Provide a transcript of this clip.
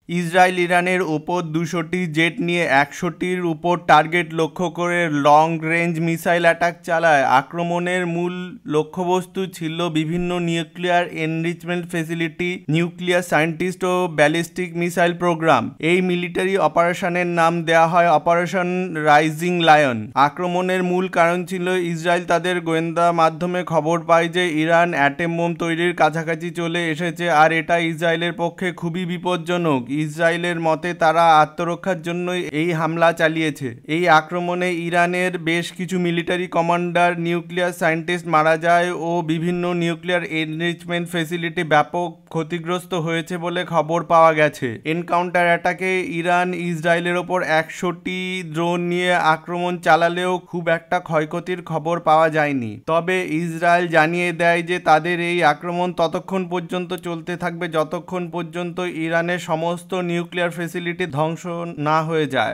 Israel ইরানের ওপর 200টি jet নিয়ে 100টির উপর টার্গেট লক্ষ্য করে লং রেঞ্জ মিসাইল অ্যাটাক চালায়। আক্রমণের মূল লক্ষ্যবস্তু ছিল বিভিন্ন nuclear enrichment facility, nuclear scientist ও ব্যালিস্টিক মিসাইল প্রোগ্রাম। এই মিলিটারি অপারেশনের নাম দেয়া হয় অপারেশন রাইজিং লায়ন। আক্রমণের মূল কারণ ছিল ইসরায়েল তাদের গোয়েন্দা মাধ্যমে খবর পায় যে ইরান অ্যাটম বোম তৈরির কাছাকাছি চলে এসেছে, আর এটা ইসরায়েলের পক্ষে খুবই বিপজ্জনক। ইসরায়েলের মতে তারা আত্মরক্ষার জন্য এই হামলা চালিয়েছে। এই আক্রমণে ইরানের বেশ কিছু মিলিটারি কমান্ডার, নিউক্লিয়ার সায়েন্টিস্ট মারা যায় ও বিভিন্ন নিউক্লিয়ার এনরিচমেন্ট ফেসিলিটি ব্যাপক ক্ষতিগ্রস্ত হয়েছে বলে খবর পাওয়া গেছে। এনকাউন্টার অ্যাটাকে ইরান ইসরায়েলের ওপর 100টি ড্রোন নিয়ে আক্রমণ চালালেও খুব একটা ক্ষয়ক্ষতির খবর পাওয়া যায়নি। তবে ইসরায়েল জানিয়ে দেয় যে তাদের এই আক্রমণ ততক্ষণ পর্যন্ত চলতে থাকবে যতক্ষণ পর্যন্ত ইরানের সমস্ত নিউক্লিয়ার ফেসিলিটি ধ্বংস না হয়ে যায়।